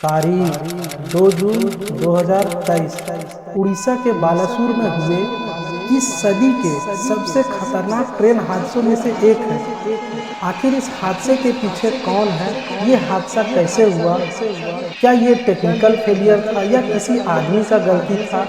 तारीख 2 जून 2023 उड़ीसा के बालासुर में हुए इस सदी के सबसे खतरनाक ट्रेन हादसों में से एक है। आखिर इस हादसे के पीछे कौन है, ये हादसा कैसे हुआ, क्या ये टेक्निकल फेलियर था या किसी आदमी का गलती था?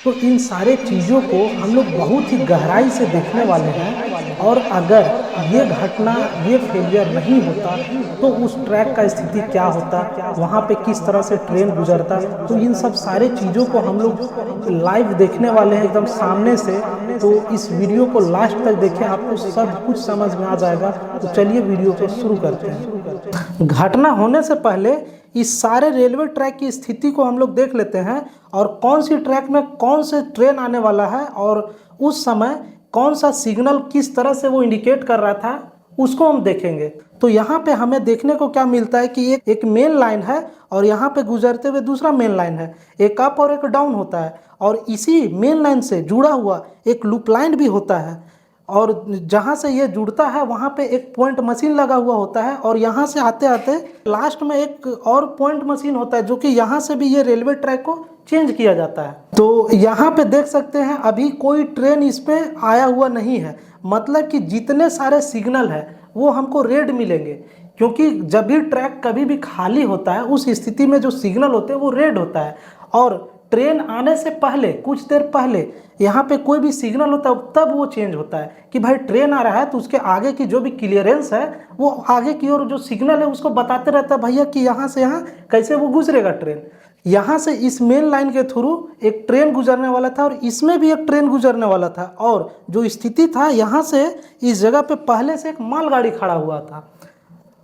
तो इन सारे चीज़ों को हम लोग बहुत ही गहराई से देखने वाले हैं। और अगर ये घटना, ये फेलियर नहीं होता तो उस ट्रैक का स्थिति क्या होता, वहाँ पे किस तरह से ट्रेन गुजरता, तो इन सब सारे चीज़ों को हम लोग लाइव देखने वाले हैं एकदम सामने से। तो इस वीडियो को लास्ट तक देखें, आपको सब कुछ समझ में आ जाएगा। तो चलिए वीडियो को शुरू करते हैं। घटना होने से पहले इस सारे रेलवे ट्रैक की स्थिति को हम लोग देख लेते हैं और कौन सी ट्रैक में कौन से ट्रेन आने वाला है और उस समय कौन सा सिग्नल किस तरह से वो इंडिकेट कर रहा था, उसको हम देखेंगे। तो यहाँ पे हमें देखने को क्या मिलता है कि एक मेन लाइन है और यहाँ पे गुजरते हुए दूसरा मेन लाइन है, एक अप और एक डाउन होता है। और इसी मेन लाइन से जुड़ा हुआ एक लूप लाइन भी होता है और जहाँ से ये जुड़ता है वहाँ पे एक पॉइंट मशीन लगा हुआ होता है। और यहाँ से आते आते लास्ट में एक और पॉइंट मशीन होता है, जो कि यहाँ से भी ये रेलवे ट्रैक को चेंज किया जाता है। तो यहाँ पे देख सकते हैं अभी कोई ट्रेन इस पे आया हुआ नहीं है, मतलब कि जितने सारे सिग्नल है वो हमको रेड मिलेंगे, क्योंकि जब भी ट्रैक कभी भी खाली होता है उस स्थिति में जो सिग्नल होते हैं वो रेड होता है। और ट्रेन आने से पहले, कुछ देर पहले यहाँ पे कोई भी सिग्नल होता है तब वो चेंज होता है कि भाई ट्रेन आ रहा है, तो उसके आगे की जो भी क्लियरेंस है वो आगे की ओर जो सिग्नल है उसको बताते रहता है भैया कि यहाँ से यहाँ कैसे वो गुजरेगा ट्रेन। यहाँ से इस मेन लाइन के थ्रू एक ट्रेन गुजरने वाला था और इसमें भी एक ट्रेन गुजरने वाला था। और जो स्थिति था, यहाँ से इस जगह पे पहले से एक मालगाड़ी खड़ा हुआ था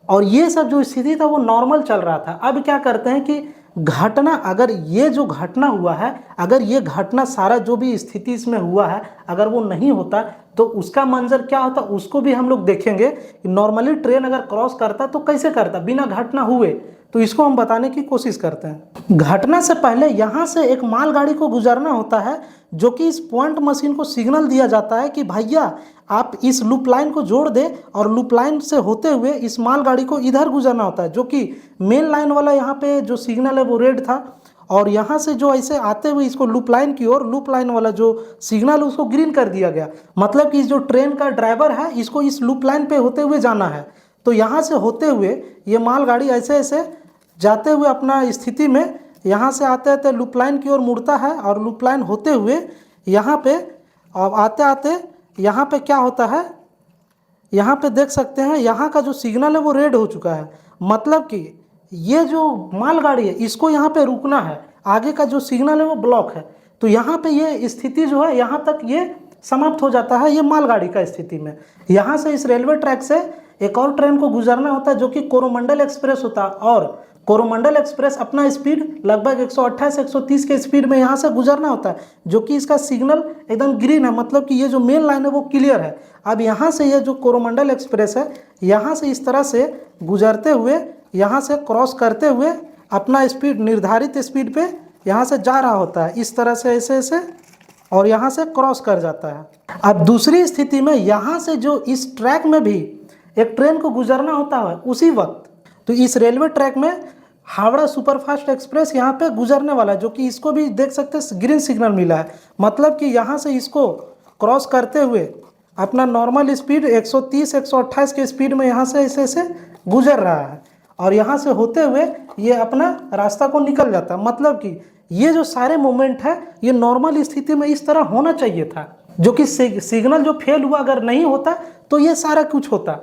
और ये सब जो स्थिति था वो नॉर्मल चल रहा था। अब क्या करते हैं कि घटना, अगर ये जो घटना हुआ है, अगर ये घटना सारा जो भी स्थिति इसमें हुआ है अगर वो नहीं होता तो उसका मंजर क्या होता, उसको भी हम लोग देखेंगे। नॉर्मली ट्रेन अगर क्रॉस करता तो कैसे करता बिना घटना हुए, तो इसको हम बताने की कोशिश करते हैं। घटना से पहले यहाँ से एक मालगाड़ी को गुजरना होता है, जो कि इस पॉइंट मशीन को सिग्नल दिया जाता है कि भैया आप इस लूप लाइन को जोड़ दे, और लूप लाइन से होते हुए इस मालगाड़ी को इधर गुजरना होता है, जो कि मेन लाइन वाला यहाँ पे जो सिग्नल है वो रेड था। और यहाँ से जो ऐसे आते हुए इसको लूप लाइन की ओर, लूप लाइन वाला जो सिग्नल उसको ग्रीन कर दिया गया, मतलब कि जो ट्रेन का ड्राइवर है इसको इस लूप लाइन पे होते हुए जाना है। तो यहाँ से होते हुए ये मालगाड़ी ऐसे ऐसे जाते हुए अपना स्थिति में यहाँ से आते आते लूप लाइन की ओर मुड़ता है और लूप लाइन होते हुए यहाँ पे अब आते आते यहाँ पे क्या होता है, यहाँ पे देख सकते हैं यहाँ का जो सिग्नल है वो रेड हो चुका है, मतलब कि ये जो मालगाड़ी है इसको यहाँ पे रुकना है, आगे का जो सिग्नल है वो ब्लॉक है। तो यहाँ पे ये स्थिति जो है यहाँ तक ये समाप्त हो जाता है ये मालगाड़ी का स्थिति में। यहाँ से इस रेलवे ट्रैक से एक और ट्रेन को गुजरना होता है, जो कि कोरोमंडल एक्सप्रेस होता है। और कोरोमंडल एक्सप्रेस अपना स्पीड लगभग 128-130 के स्पीड में यहाँ से गुजरना होता है, जो कि इसका सिग्नल एकदम ग्रीन है, मतलब कि ये जो मेन लाइन है वो क्लियर है। अब यहाँ से ये जो कोरोमंडल एक्सप्रेस है यहाँ से इस तरह से गुजरते हुए, यहाँ से क्रॉस करते हुए अपना स्पीड, निर्धारित स्पीड पे यहाँ से जा रहा होता है, इस तरह से ऐसे ऐसे, और यहाँ से क्रॉस कर जाता है। अब दूसरी स्थिति में यहाँ से जो इस ट्रैक में भी एक ट्रेन को गुजरना होता है उसी वक्त, तो इस रेलवे ट्रैक में हावड़ा सुपरफास्ट एक्सप्रेस यहाँ पे गुजरने वाला है, जो कि इसको भी देख सकते हैं ग्रीन सिग्नल मिला है, मतलब कि यहाँ से इसको क्रॉस करते हुए अपना नॉर्मल स्पीड 130-128 के स्पीड में यहाँ से ऐसे ऐसे गुजर रहा है और यहाँ से होते हुए ये अपना रास्ता को निकल जाता है। मतलब कि ये जो सारे मोमेंट है ये नॉर्मल स्थिति में इस तरह होना चाहिए था, जो कि सिग्नल जो फेल हुआ अगर नहीं होता तो ये सारा कुछ होता।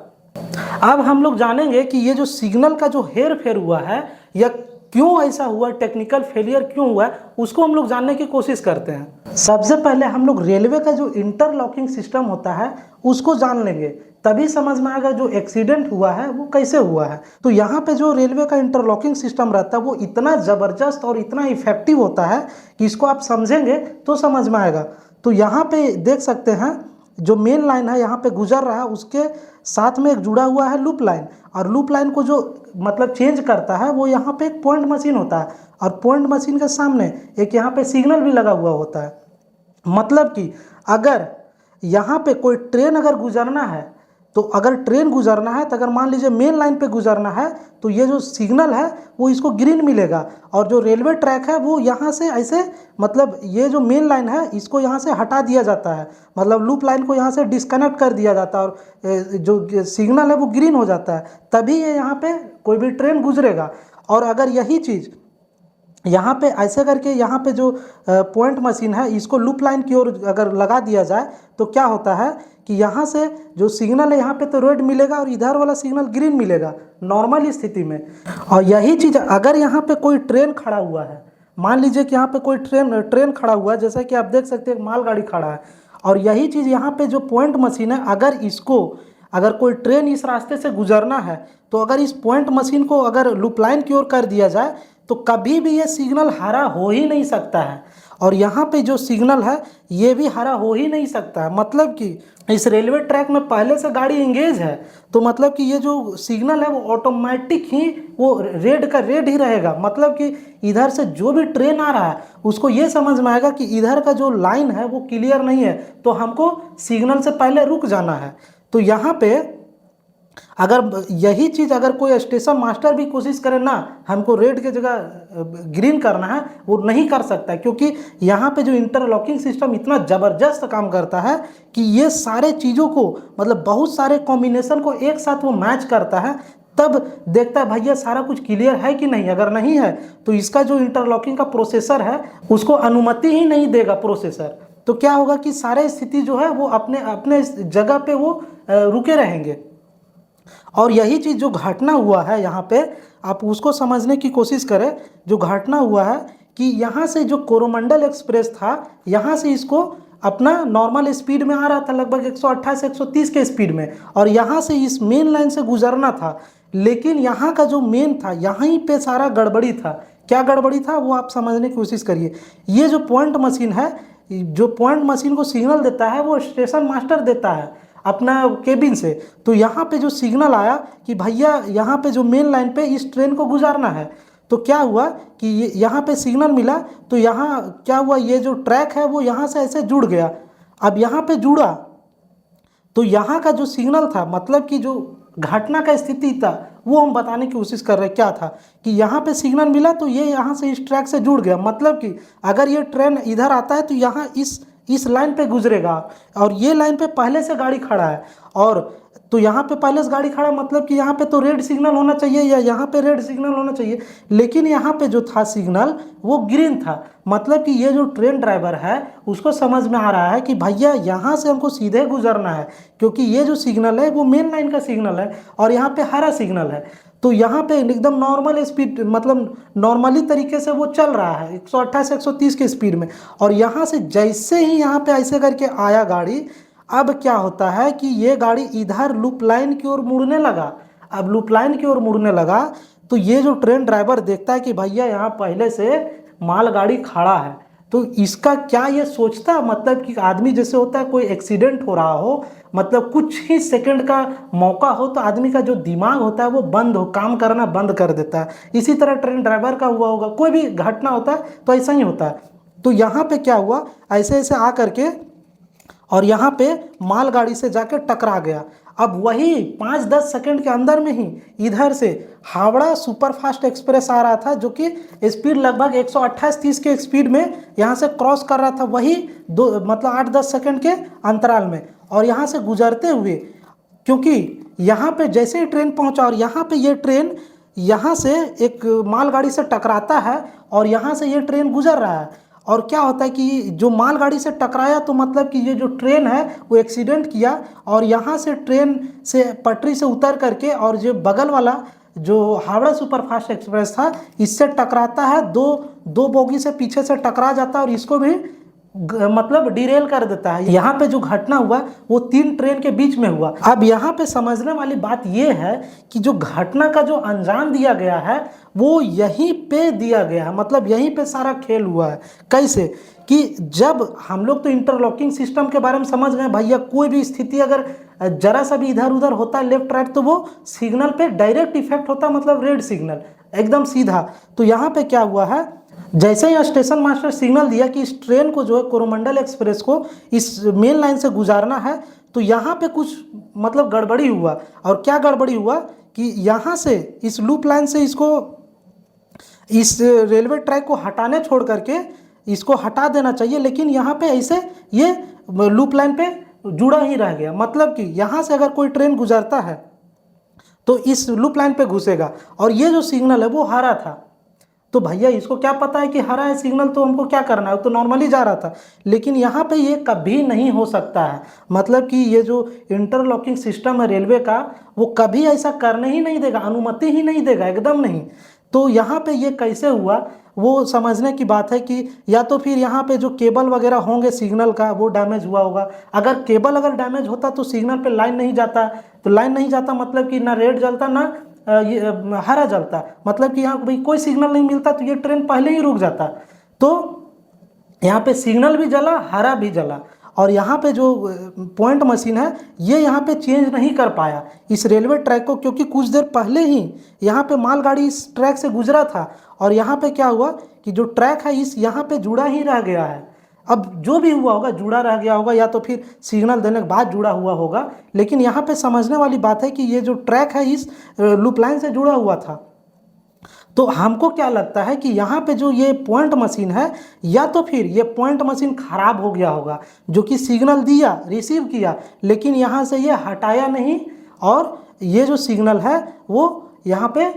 अब हम लोग जानेंगे कि ये जो सिग्नल का जो हेर फेर हुआ है या क्यों ऐसा हुआ, टेक्निकल फेलियर क्यों हुआ है, उसको हम लोग जानने की कोशिश करते हैं। सबसे पहले हम लोग रेलवे का जो इंटरलॉकिंग सिस्टम होता है उसको जान लेंगे, तभी समझ में आएगा जो एक्सीडेंट हुआ है वो कैसे हुआ है। तो यहाँ पे जो रेलवे का इंटरलॉकिंग सिस्टम रहता है वो इतना ज़बरदस्त और इतना इफेक्टिव होता है कि इसको आप समझेंगे तो समझ में आएगा। तो यहाँ पे देख सकते हैं जो मेन लाइन है यहाँ पे गुजर रहा है, उसके साथ में एक जुड़ा हुआ है लूप लाइन, और लूप लाइन को जो मतलब चेंज करता है वो यहाँ पे एक पॉइंट मशीन होता है, और पॉइंट मशीन के सामने एक यहाँ पे सिग्नल भी लगा हुआ होता है। मतलब कि अगर यहाँ पे कोई ट्रेन अगर गुजरना है तो अगर ट्रेन गुजरना है, तो अगर मान लीजिए मेन लाइन पे गुजरना है, तो ये जो सिग्नल है वो इसको ग्रीन मिलेगा। और जो रेलवे ट्रैक है वो यहाँ से ऐसे, मतलब ये जो मेन लाइन है इसको यहाँ से हटा दिया जाता है, मतलब लूप लाइन को यहाँ से डिस्कनेक्ट कर दिया जाता है, और जो सिग्नल है वो ग्रीन हो जाता है, तभी ये यहाँ पे कोई भी ट्रेन गुजरेगा। और अगर यही चीज़ यहाँ पे ऐसे करके यहाँ पे जो पॉइंट मशीन है इसको लूप लाइन की ओर अगर लगा दिया जाए, तो क्या होता है कि यहाँ से जो सिग्नल है यहाँ पे तो रेड मिलेगा और इधर वाला सिग्नल ग्रीन मिलेगा नॉर्मल स्थिति में। और यही चीज़ अगर यहाँ पे कोई ट्रेन खड़ा हुआ है, मान लीजिए कि यहाँ पे कोई ट्रेन खड़ा हुआ है, जैसा कि आप देख सकते हैं मालगाड़ी खड़ा है, और यही चीज़ यहाँ पे जो पॉइंट मशीन है, अगर कोई ट्रेन इस रास्ते से गुजरना है, तो अगर इस पॉइंट मशीन को अगर लूप लाइन की ओर कर दिया जाए, तो कभी भी ये सिग्नल हरा हो ही नहीं सकता है। और यहाँ पे जो सिग्नल है ये भी हरा हो ही नहीं सकता है, मतलब कि इस रेलवे ट्रैक में पहले से गाड़ी इंगेज है, तो मतलब कि ये जो सिग्नल है वो ऑटोमेटिक ही वो रेड का रेड ही रहेगा। मतलब कि इधर से जो भी ट्रेन आ रहा है उसको ये समझ में आएगा कि इधर का जो लाइन है वो क्लियर नहीं है, तो हमको सिग्नल से पहले रुक जाना है। तो यहाँ पे अगर यही चीज़ अगर कोई स्टेशन मास्टर भी कोशिश करे ना, हमको रेड के जगह ग्रीन करना है, वो नहीं कर सकता, क्योंकि यहाँ पे जो इंटरलॉकिंग सिस्टम इतना ज़बरदस्त काम करता है कि ये सारे चीज़ों को, मतलब बहुत सारे कॉम्बिनेशन को एक साथ वो मैच करता है, तब देखता है भैया सारा कुछ क्लियर है कि नहीं। अगर नहीं है तो इसका जो इंटरलॉकिंग का प्रोसेसर है उसको अनुमति ही नहीं देगा प्रोसेसर। तो क्या होगा कि सारे स्थिति जो है वो अपने अपने जगह पे वो रुके रहेंगे। और यही चीज़ जो घटना हुआ है यहाँ पे, आप उसको समझने की कोशिश करें। जो घटना हुआ है कि यहाँ से जो कोरोमंडल एक्सप्रेस था, यहाँ से इसको अपना नॉर्मल स्पीड में आ रहा था, लगभग 128 130 के स्पीड में, और यहाँ से इस मेन लाइन से गुजरना था। लेकिन यहाँ का जो मेन था, यहीं पे सारा गड़बड़ी था। क्या गड़बड़ी था वो आप समझने की कोशिश करिए। ये जो पॉइंट मशीन है, जो पॉइंट मशीन को सिग्नल देता है वो स्टेशन मास्टर देता है अपना केबिन से। तो यहाँ पे जो सिग्नल आया कि भैया यहाँ पे जो मेन लाइन पे इस ट्रेन को गुजारना है, तो क्या हुआ कि यहाँ पे सिग्नल मिला, तो यहाँ क्या हुआ, ये जो ट्रैक है वो यहाँ से ऐसे जुड़ गया। अब यहाँ पे जुड़ा तो यहाँ का जो सिग्नल था, मतलब कि जो घटना का स्थिति था वो हम बताने की कोशिश कर रहे हैं। क्या था कि यहाँ पे सिग्नल मिला तो ये यहाँ से इस ट्रैक से जुड़ गया, मतलब कि अगर ये ट्रेन इधर आता है तो यहाँ इस लाइन पे गुजरेगा, और ये लाइन पे पहले से गाड़ी खड़ा है, और तो यहाँ पे पहले से गाड़ी खड़ा, मतलब कि यहाँ पे तो रेड सिग्नल होना चाहिए या यहाँ पे रेड सिग्नल होना चाहिए, लेकिन यहाँ पे जो था सिग्नल वो ग्रीन था। मतलब कि ये जो ट्रेन ड्राइवर है उसको समझ में आ रहा है कि भैया यहाँ से हमको सीधे गुजरना है, क्योंकि ये जो सिग्नल है वो मेन लाइन का सिग्नल है और यहाँ पे हरा सिग्नल है। तो यहाँ पे एकदम नॉर्मल स्पीड, मतलब नॉर्मली तरीके से वो चल रहा है 128 130 के स्पीड में, और यहाँ से जैसे ही यहाँ पे ऐसे करके आया गाड़ी, अब क्या होता है कि ये गाड़ी इधर लूप लाइन की ओर मुड़ने लगा। अब लूप लाइन की ओर मुड़ने लगा तो ये जो ट्रेन ड्राइवर देखता है कि भैया यहाँ पहले से मालगाड़ी खड़ा है, तो इसका क्या ये सोचता, मतलब कि आदमी जैसे होता है कोई एक्सीडेंट हो रहा हो, मतलब कुछ ही सेकंड का मौका हो तो आदमी का जो दिमाग होता है वो काम करना बंद कर देता है। इसी तरह ट्रेन ड्राइवर का हुआ होगा, कोई भी घटना होता है तो ऐसा ही होता है। तो यहाँ पे क्या हुआ, ऐसे ऐसे आ करके और यहाँ पे मालगाड़ी से जाके टकरा गया। अब वही 5-10 सेकंड के अंदर में ही इधर से हावड़ा सुपरफास्ट एक्सप्रेस आ रहा था, जो कि स्पीड लगभग 128-130 के स्पीड में यहाँ से क्रॉस कर रहा था, वही मतलब 8-10 सेकंड के अंतराल में। और यहाँ से गुजरते हुए, क्योंकि यहाँ पे जैसे ही ट्रेन पहुँचा और यहाँ पे ये ट्रेन यहाँ से एक मालगाड़ी से टकराता है और यहाँ से ये ट्रेन गुजर रहा है, और क्या होता है कि जो मालगाड़ी से टकराया तो मतलब कि ये जो ट्रेन है वो एक्सीडेंट किया, और यहाँ से ट्रेन से पटरी से उतर करके और जो बगल वाला जो हावड़ा सुपरफास्ट एक्सप्रेस था इससे टकराता है, दो बोगी से पीछे से टकरा जाता है और इसको भी मतलब डिरेल कर देता है। यहाँ पे जो घटना हुआ वो 3 ट्रेन के बीच में हुआ। अब यहाँ पे समझने वाली बात ये है कि जो घटना का जो अंजाम दिया गया है वो यहीं पे दिया गया है, मतलब यहीं पे सारा खेल हुआ है। कैसे कि जब हम लोग तो इंटरलॉकिंग सिस्टम के बारे में समझ गए भैया, कोई भी स्थिति अगर जरा सा भी इधर उधर होता है लेफ्ट राइट तो वो सिग्नल पे डायरेक्ट इफेक्ट होता है, मतलब रेड सिग्नल एकदम सीधा। तो यहाँ पे क्या हुआ है, जैसे ही स्टेशन मास्टर सिग्नल दिया कि इस ट्रेन को जो है कोरोमंडल एक्सप्रेस को इस मेन लाइन से गुजारना है, तो यहाँ पे कुछ मतलब गड़बड़ी हुआ। और क्या गड़बड़ी हुआ कि यहाँ से इस लूप लाइन से इसको इस रेलवे ट्रैक को हटाने छोड़ करके इसको हटा देना चाहिए, लेकिन यहाँ पे ऐसे ये लूप लाइन पे जुड़ा ही रह गया। मतलब कि यहाँ से अगर कोई ट्रेन गुजरता है तो इस लूप लाइन पे घुसेगा, और ये जो सिग्नल है वो हरा था। तो भैया इसको क्या पता है कि हरा है सिग्नल, तो हमको क्या करना है, तो नॉर्मली जा रहा था। लेकिन यहाँ पे ये कभी नहीं हो सकता है, मतलब कि ये जो इंटरलॉकिंग सिस्टम है रेलवे का, वो कभी ऐसा करने ही नहीं देगा, अनुमति ही नहीं देगा, एकदम नहीं। तो यहाँ पे ये कैसे हुआ वो समझने की बात है कि या तो फिर यहाँ पे जो केबल वगैरह होंगे सिग्नल का वो डैमेज हुआ होगा। अगर केबल अगर डैमेज होता तो सिग्नल पे लाइन नहीं जाता, तो लाइन नहीं जाता मतलब कि ना रेड जलता ना ये हरा जलता, मतलब कि यहाँ भाई कोई सिग्नल नहीं मिलता तो ये ट्रेन पहले ही रुक जाता। तो यहाँ पे सिग्नल भी जला, हरा भी जला, और यहाँ पे जो पॉइंट मशीन है ये यहाँ पे चेंज नहीं कर पाया इस रेलवे ट्रैक को, क्योंकि कुछ देर पहले ही यहाँ पे मालगाड़ी इस ट्रैक से गुजरा था। और यहाँ पे क्या हुआ कि जो ट्रैक है इस यहाँ पे जुड़ा ही रह गया है। अब जो भी हुआ होगा जुड़ा रह गया होगा, या तो फिर सिग्नल देने के बाद जुड़ा हुआ होगा। लेकिन यहाँ पे समझने वाली बात है कि ये जो ट्रैक है इस लूप लाइन से जुड़ा हुआ था। तो हमको क्या लगता है कि यहाँ पे जो ये पॉइंट मशीन है, या तो फिर ये पॉइंट मशीन खराब हो गया होगा, जो कि सिग्नल दिया, रिसीव किया, लेकिन यहाँ से ये हटाया नहीं, और ये जो सिग्नल है वो यहाँ पे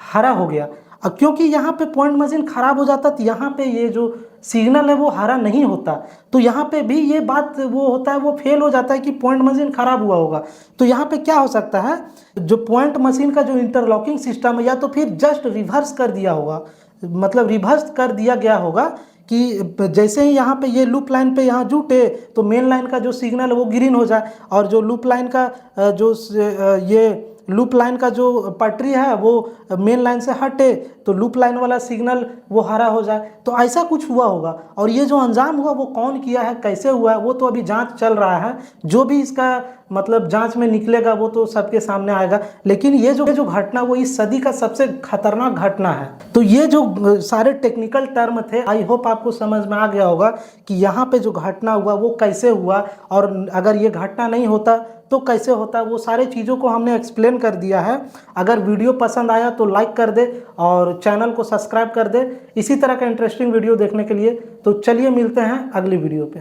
हरा हो गया। अब क्योंकि यहाँ पे पॉइंट मशीन खराब हो जाता तो यहाँ पे ये जो सिग्नल है वो हरा नहीं होता, तो यहाँ पे भी ये बात वो होता है, वो फेल हो जाता है कि पॉइंट मशीन खराब हुआ होगा। तो यहाँ पे क्या हो सकता है, जो पॉइंट मशीन का जो इंटरलॉकिंग सिस्टम है, या तो फिर जस्ट रिवर्स कर दिया होगा, मतलब रिवर्स कर दिया गया होगा कि जैसे ही यहाँ पे ये लूप लाइन पे यहाँ जुटे तो मेन लाइन का जो सिग्नल है वो ग्रीन हो जाए, और जो लूप लाइन का जो ये लूप लाइन का जो पटरी है वो मेन लाइन से हटे तो लूप लाइन वाला सिग्नल वो हरा हो जाए। तो ऐसा कुछ हुआ होगा, और ये जो अंजाम हुआ वो कौन किया है, कैसे हुआ है, वो तो अभी जांच चल रहा है। जो भी इसका मतलब जांच में निकलेगा वो तो सबके सामने आएगा। लेकिन ये जो घटना वो इस सदी का सबसे खतरनाक घटना है। तो ये जो सारे टेक्निकल टर्म थे, आई होप आपको समझ में आ गया होगा कि यहाँ पे जो घटना हुआ वो कैसे हुआ, और अगर ये घटना नहीं होता तो कैसे होता, वो सारे चीज़ों को हमने एक्सप्लेन कर दिया है। अगर वीडियो पसंद आया तो लाइक कर दे और चैनल को सब्सक्राइब कर दे इसी तरह का इंटरेस्टिंग वीडियो देखने के लिए। तो चलिए मिलते हैं अगली वीडियो पे।